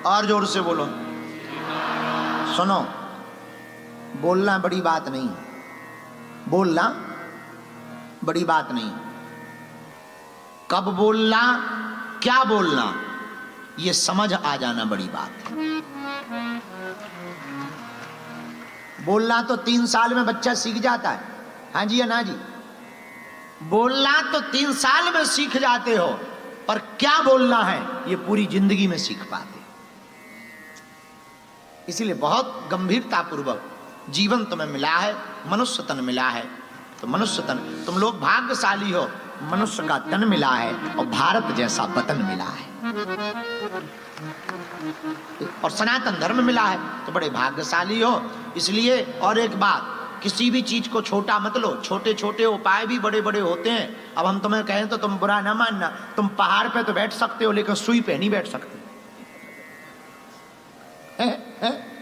और जोर से बोलो। सुनो, बोलना बड़ी बात नहीं, बोलना बड़ी बात नहीं, कब बोलना, क्या बोलना, ये समझ आ जाना बड़ी बात है। बोलना तो 3 साल में बच्चा सीख जाता है, हाँ जी या ना जी? बोलना तो 3 साल में सीख जाते हो, पर क्या बोलना है ये पूरी जिंदगी में सीख पाते। इसीलिए बहुत गंभीरता पूर्वक जीवन तुम्हें मिला है, मनुष्य तन मिला है, तो मनुष्य तन, तुम लोग भाग्यशाली हो, मनुष्य का तन मिला है और भारत जैसा वतन मिला है और सनातन धर्म मिला है, तो बड़े भाग्यशाली हो। इसलिए और एक बात, किसी भी चीज को छोटा मत लो, छोटे छोटे उपाय भी बड़े बड़े होते हैं। अब हम तुम्हें कहें तो तुम बुरा ना मानना, तुम पहाड़ पे तो बैठ सकते हो लेकिन सुई पे नहीं बैठ सकते।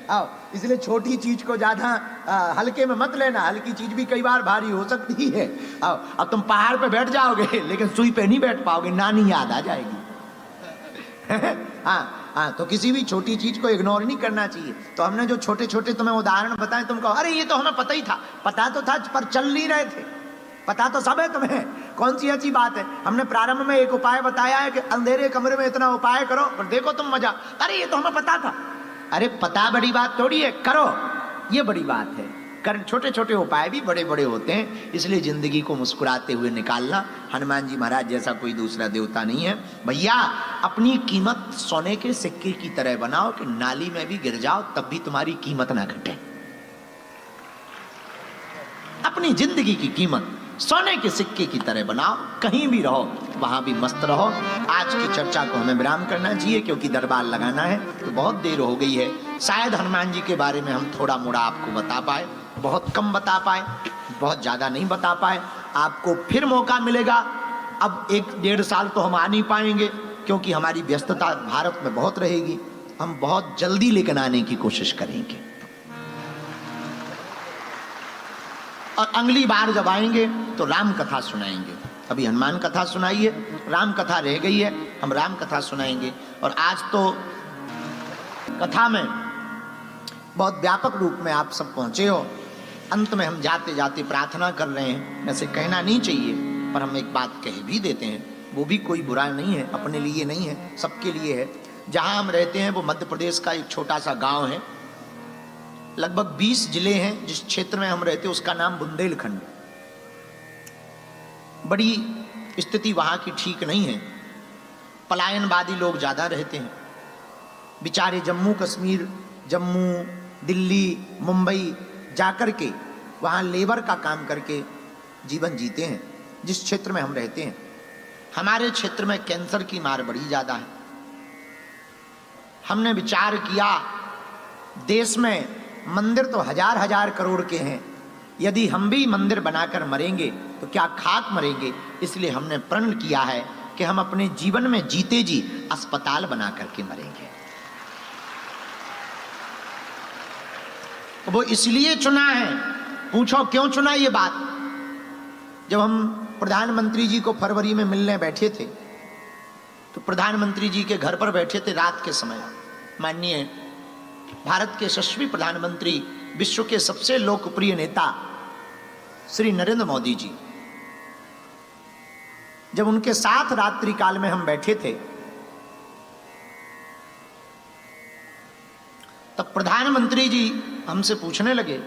आओ, इसलिए छोटी चीज को ज्यादा हल्के में मत लेना, हल्की चीज भी कई बार भारी हो सकती है। आओ, अब तुम पहाड़ पे बैठ जाओगे लेकिन सुई पे नहीं बैठ पाओगे, नानी याद आ जाएगी। हाँ, तो किसी भी छोटी चीज को इग्नोर नहीं करना चाहिए। तो हमने जो छोटे छोटे तुम्हें उदाहरण बताए, तुम कहो अरे ये तो हमें पता ही था, पता तो था पर चल नहीं रहे थे, पता तो सब है तुम्हें, कौन सी अच्छी बात है। हमने प्रारंभ में एक उपाय बताया है कि अंधेरे कमरे में इतना उपाय करो, पर देखो तुम मजा, अरे ये तो हमें पता था। अरे पता बड़ी बात थोड़ी है, करो ये बड़ी बात है। कर छोटे छोटे उपाय भी बड़े बड़े होते हैं, इसलिए जिंदगी को मुस्कुराते हुए निकालना। हनुमान जी महाराज जैसा कोई दूसरा देवता नहीं है। भैया अपनी कीमत सोने के सिक्के की तरह बनाओ कि नाली में भी गिर जाओ तब भी तुम्हारी कीमत ना घटे। अपनी जिंदगी की कीमत सोने के सिक्के की तरह बनाओ, कहीं भी रहो वहां भी मस्त रहो। आज की चर्चा को हमें विराम करना चाहिए क्योंकि दरबार लगाना है, तो बहुत देर हो गई है। शायद हनुमान जी के बारे में हम थोड़ा मोड़ा आपको बता पाए, बहुत कम बता पाए, बहुत ज्यादा नहीं बता पाए। आपको फिर मौका मिलेगा। अब 1-1.5 साल तो हम आ नहीं पाएंगे क्योंकि हमारी व्यस्तता भारत में बहुत रहेगी। हम बहुत जल्दी लेकर आने की कोशिश करेंगे और अगली बार जब आएंगे तो राम कथा सुनाएंगे। अभी हनुमान कथा सुनाई है, राम कथा रह गई है, हम राम कथा सुनाएंगे। और आज तो कथा में बहुत व्यापक रूप में आप सब पहुंचे हो। अंत में हम जाते जाते प्रार्थना कर रहे हैं, ऐसे कहना नहीं चाहिए पर हम एक बात कह भी देते हैं, वो भी कोई बुरा नहीं है, अपने लिए नहीं है, सबके लिए है। जहां हम रहते हैं वो मध्य प्रदेश का एक छोटा सा गांव है, लगभग 20 जिले हैं। जिस क्षेत्र में हम रहते हैं उसका नाम बुंदेलखंड। बड़ी स्थिति वहां की ठीक नहीं है, पलायनवादी लोग ज्यादा रहते हैं। बेचारे जम्मू कश्मीर, जम्मू, दिल्ली, मुंबई जाकर के वहां लेबर का काम करके जीवन जीते हैं। जिस क्षेत्र में हम रहते हैं, हमारे क्षेत्र में कैंसर की मार बड़ी ज्यादा है। हमने विचार किया, देश में मंदिर तो हजार करोड़ के हैं, यदि हम भी मंदिर बनाकर मरेंगे तो क्या खाक मरेंगे। इसलिए हमने प्रण किया है कि हम अपने जीवन में जीते जी अस्पताल बना करके मरेंगे। वो इसलिए चुना है, पूछो क्यों चुना ये बात। जब हम प्रधानमंत्री जी को फरवरी में मिलने बैठे थे तो प्रधानमंत्री जी के घर पर बैठे थे रात के समय। माननीय भारत के यशस्वी प्रधानमंत्री, विश्व के सबसे लोकप्रिय नेता श्री नरेंद्र मोदी जी, जब उनके साथ रात्रि काल में हम बैठे थे तब प्रधानमंत्री जी हमसे पूछने लगे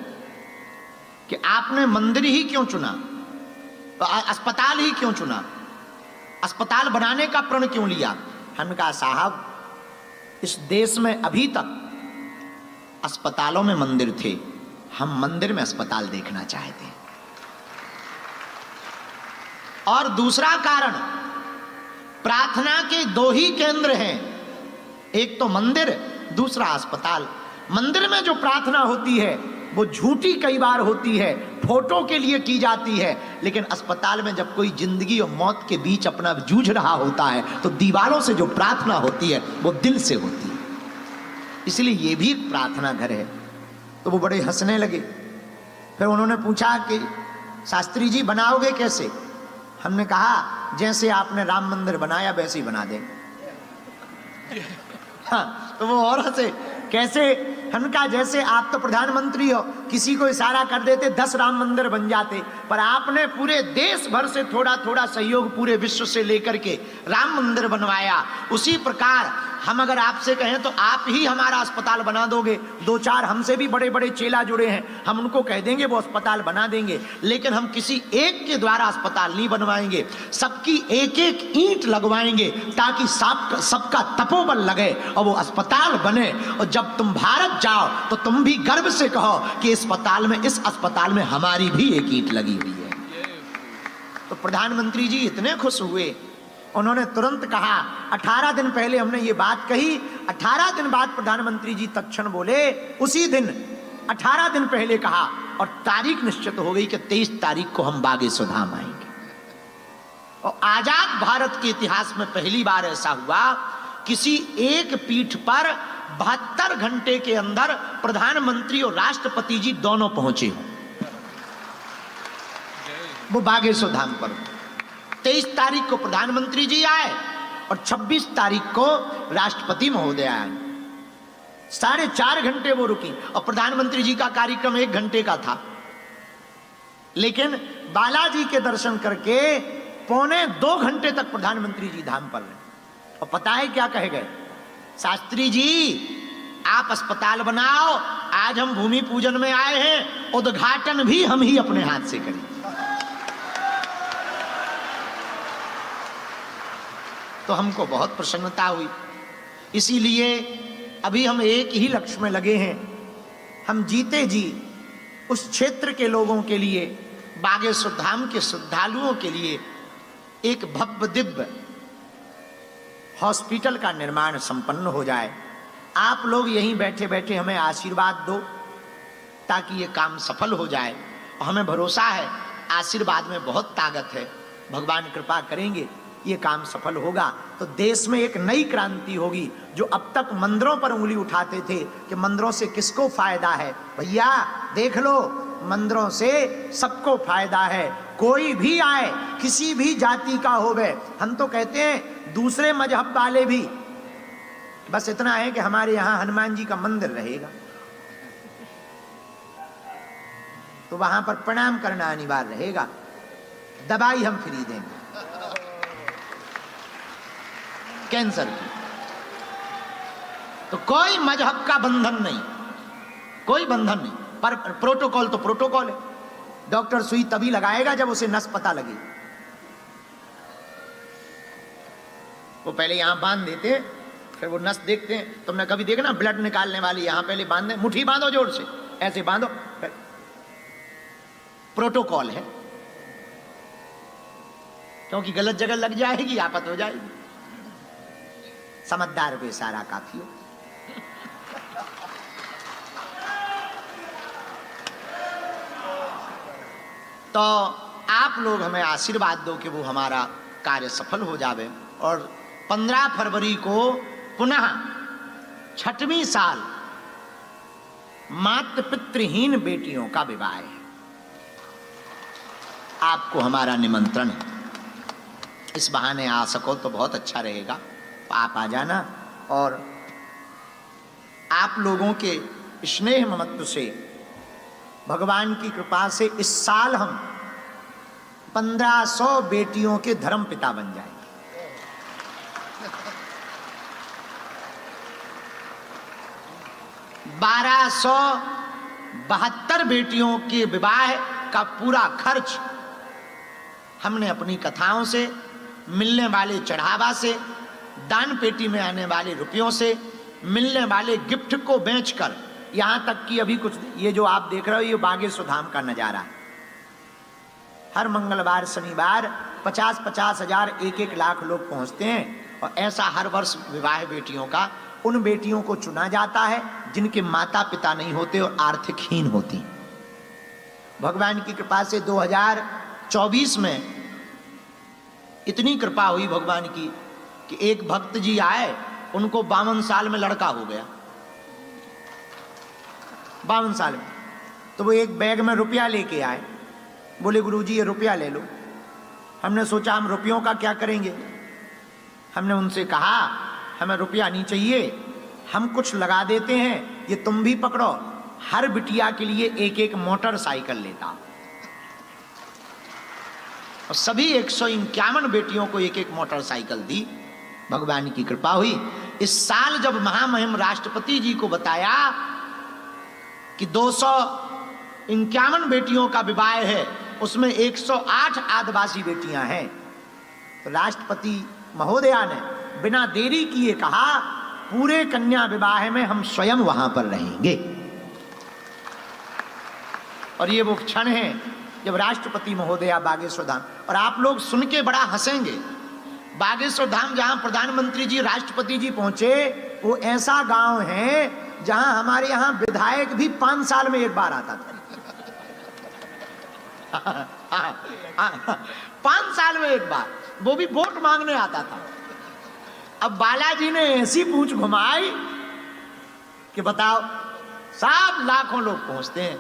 कि आपने मंदिर ही क्यों चुना, अस्पताल ही क्यों चुना, अस्पताल बनाने का प्रण क्यों लिया। हमने कहा साहब, इस देश में अभी तक अस्पतालों में मंदिर थे, हम मंदिर में अस्पताल देखना चाहते हैं। और दूसरा कारण, प्रार्थना के 2 ही केंद्र हैं, एक तो मंदिर, दूसरा अस्पताल। मंदिर में जो प्रार्थना होती है वो झूठी कई बार होती है, फोटो के लिए की जाती है, लेकिन अस्पताल में जब कोई जिंदगी और मौत के बीच अपना जूझ रहा होता है तो दीवारों से जो प्रार्थना होती है वो दिल से होती है। इसलिए ये भी एक प्रार्थना घर है। तो वो बड़े हंसने लगे। फिर उन्होंने पूछा कि शास्त्री जी बनाओगे कैसे। हमने कहा जैसे आपने राम मंदिर बनाया वैसे ही बना दें। हाँ, तो वो और हंसे। कैसे? हमने कहा जैसे आप तो प्रधानमंत्री हो, किसी को इशारा कर देते 10 राम मंदिर बन जाते, पर आपने पूरे देश भर से थोड़ा थोड़ा सहयोग पूरे विश्व से लेकर के राम मंदिर बनवाया। उसी प्रकार हम अगर आपसे कहें तो आप ही हमारा अस्पताल बना दोगे। 2-4 हमसे भी बड़े बड़े चेला जुड़े हैं, हम उनको कह देंगे वो अस्पताल बना देंगे, लेकिन हम किसी एक के द्वारा अस्पताल नहीं बनवाएंगे, सबकी एक एक ईंट लगवाएंगे ताकि सबका तपोबल लगे और वो अस्पताल बने। और जब तुम भारत जाओ तो तुम भी गर्व से कहो कि इस अस्पताल में हमारी भी एक ईंट लगी हुई है। तो प्रधानमंत्री जी इतने खुश हुए, उन्होंने तुरंत कहा, 18 दिन पहले हमने ये बात कही, 18 दिन बाद प्रधानमंत्री जी तत्क्षण बोले, उसी दिन 18 दिन पहले कहा और तारीख निश्चित हो गई कि 23 तारीख को हम बागेश्वर आएंगे। और आजाद भारत के इतिहास में पहली बार ऐसा हुआ, किसी एक पीठ पर 72 घंटे के अंदर प्रधानमंत्री और राष्ट्रपति जी दोनों पहुंचे हो, वो बागेश्वर धाम पर। 23 तारीख को प्रधानमंत्री जी आए और 26 तारीख को राष्ट्रपति महोदय आए। 4.5 घंटे वो रुकी और प्रधानमंत्री जी का कार्यक्रम 1 घंटे का था, लेकिन बालाजी के दर्शन करके 1.25 घंटे तक प्रधानमंत्री जी धाम पर रहे। और पता है क्या कहे गए? शास्त्री जी आप अस्पताल बनाओ, आज हम भूमि पूजन में आए हैं, उद्घाटन भी हम ही अपने हाथ से करें। तो हमको बहुत प्रसन्नता हुई। इसीलिए अभी हम एक ही लक्ष्य में लगे हैं, हम जीते जी उस क्षेत्र के लोगों के लिए, बागेश्वर धाम के श्रद्धालुओं के लिए एक भव्य दिव्य हॉस्पिटल का निर्माण संपन्न हो जाए। आप लोग यहीं बैठे बैठे हमें आशीर्वाद दो ताकि ये काम सफल हो जाए। और हमें भरोसा है आशीर्वाद में बहुत ताकत है, भगवान कृपा करेंगे ये काम सफल होगा तो देश में एक नई क्रांति होगी। जो अब तक मंदिरों पर उंगली उठाते थे कि मंदिरों से किसको फायदा है, भैया देख लो मंदिरों से सबको फायदा है। कोई भी आए, किसी भी जाति का हो गए, हम तो कहते हैं दूसरे मजहब वाले भी, बस इतना है कि हमारे यहां हनुमान जी का मंदिर रहेगा तो वहां पर प्रणाम करना अनिवार्य रहेगा, दवाई हम फ्री देंगे कैंसर की। तो कोई मजहब का बंधन नहीं, कोई बंधन नहीं, पर प्रोटोकॉल तो प्रोटोकॉल है। डॉक्टर सुई तभी लगाएगा जब उसे नस पता लगे। वो पहले यहां बांध देते हैं, फिर वो नस देखते हैं। तुमने कभी देखा ना ब्लड निकालने वाली, यहां पहले बांध दे, मुट्ठी बांधो जोर से, ऐसे बांधो, प्रोटोकॉल है, क्योंकि गलत जगह लग जाएगी, आफत हो जाएगी। समझदार पे सारा काफी हो। तो आप लोग हमें आशीर्वाद दो कि वो हमारा कार्य सफल हो जावे। और 15 फरवरी को पुनः 6वीं साल मातृ पितृहीन बेटियों का विवाह है। आपको हमारा निमंत्रण है, इस बहाने आ सको तो बहुत अच्छा रहेगा। आप आ जाना और आप लोगों के स्नेह ममत्व से, भगवान की कृपा से इस साल हम 1500 बेटियों के धर्म पिता बन जाएंगे। 1272 बेटियों के विवाह का पूरा खर्च हमने अपनी कथाओं से, मिलने वाले चढ़ावा से, दान पेटी में आने वाले रुपयों से, मिलने वाले गिफ्ट को बेचकर, यहां तक कि अभी कुछ ये जो आप देख रहे हो ये बागेश्वर धाम का नजारा। हर मंगलवार शनिवार 50-50 हजार 1-1 लाख लोग पहुंचते हैं। और ऐसा हर वर्ष विवाह बेटियों का, उन बेटियों को चुना जाता है जिनके माता पिता नहीं होते और आर्थिकहीन होती। भगवान की कृपा से 2024 में इतनी कृपा हुई भगवान की कि एक भक्त जी आए, उनको 52 साल में लड़का हो गया, 52 साल में। तो वो एक बैग में रुपया लेके आए, बोले गुरुजी ये रुपया ले लो। हमने सोचा हम रुपयों का क्या करेंगे, हमने उनसे कहा हमें रुपया नहीं चाहिए, हम कुछ लगा देते हैं, ये तुम भी पकड़ो, हर बिटिया के लिए एक एक मोटरसाइकिल लेता और सभी 151 बेटियों को एक एक मोटरसाइकिल दी। भगवान की कृपा हुई। इस साल जब महामहिम राष्ट्रपति जी को बताया कि 251 बेटियों का विवाह है, उसमें 108 आदिवासी बेटियां हैं, तो राष्ट्रपति महोदया ने बिना देरी किए कहा पूरे कन्या विवाह में हम स्वयं वहां पर रहेंगे। और ये वो क्षण है जब राष्ट्रपति महोदया बागेश्वर धाम, और आप लोग सुन के बड़ा हंसेंगे, बागेश्वर धाम जहां प्रधानमंत्री जी राष्ट्रपति जी पहुंचे वो ऐसा गांव है जहां हमारे यहां विधायक भी 5 साल में एक बार आता था। 5 साल में एक बार, वो भी वोट मांगने आता था। अब बालाजी ने ऐसी पूंछ घुमाई कि बताओ, सब लाखों लोग पहुंचते हैं।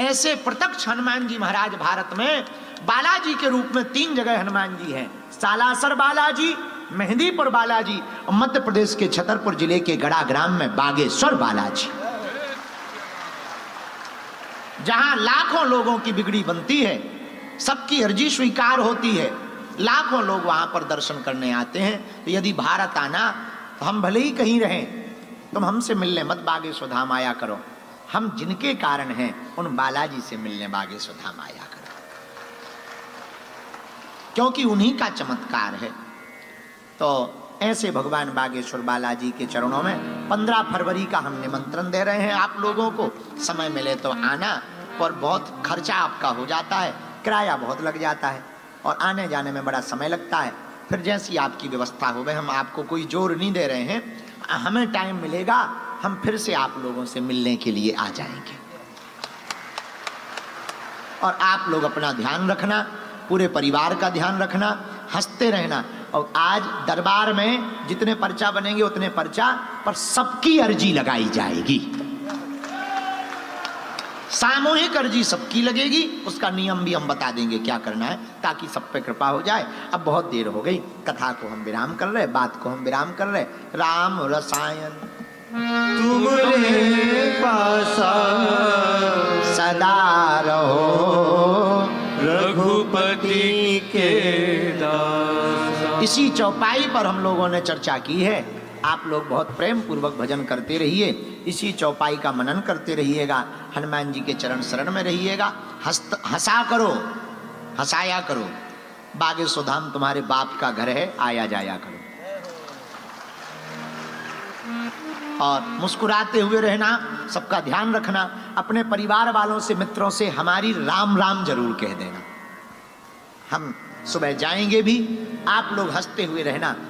ऐसे प्रत्यक्ष हनुमान जी महाराज भारत में बालाजी के रूप में 3 जगह हनुमान जी हैं, सालासर बालाजी, मेहंदीपुर बालाजी और मध्य प्रदेश के छतरपुर जिले के गड़ा ग्राम में बागेश्वर बालाजी, जहां लाखों लोगों की बिगड़ी बनती है, सबकी अर्जी स्वीकार होती है, लाखों लोग वहां पर दर्शन करने आते हैं। तो यदि भारत आना तो हम भले ही कहीं रहें, तुम हमसे मिलने मत बागेश्वर धाम आया करो। हम जिनके कारण हैं उन बालाजी से मिलने बागेश्वर धाम आया करो, क्योंकि उन्हीं का चमत्कार है। तो ऐसे भगवान बागेश्वर बालाजी के चरणों में 15 फरवरी का हम निमंत्रण दे रहे हैं आप लोगों को। समय मिले तो आना, और बहुत खर्चा आपका हो जाता है, किराया बहुत लग जाता है और आने जाने में बड़ा समय लगता है। फिर जैसी आपकी व्यवस्था हो गई, हम आपको कोई जोर नहीं दे रहे हैं, हमें टाइम मिलेगा हम फिर से आप लोगों से मिलने के लिए आ जाएंगे। और आप लोग अपना ध्यान रखना, पूरे परिवार का ध्यान रखना, हंसते रहना। और आज दरबार में जितने पर्चा बनेंगे उतने पर्चा पर सबकी अर्जी लगाई जाएगी, सामूहिक अर्जी सबकी लगेगी। उसका नियम भी हम बता देंगे क्या करना है, ताकि सब पे कृपा हो जाए। अब बहुत देर हो गई, कथा को हम विराम कर रहे, बात को हम विराम कर रहे। राम रसायन तुमरे पासा सदा रहो, रघुपति के दास। इसी चौपाई पर हम लोगों ने चर्चा की है। आप लोग बहुत प्रेम पूर्वक भजन करते रहिए, इसी चौपाई का मनन करते रहिएगा, हनुमान जी के चरण शरण में रहिएगा, हंसा करो, हंसाया करो। बागेश्वर धाम तुम्हारे बाप का घर है, आया जाया करो। और मुस्कुराते हुए रहना, सबका ध्यान रखना। अपने परिवार वालों से, मित्रों से हमारी राम राम जरूर कह देना। हम सुबह जाएंगे भी, आप लोग हंसते हुए रहना।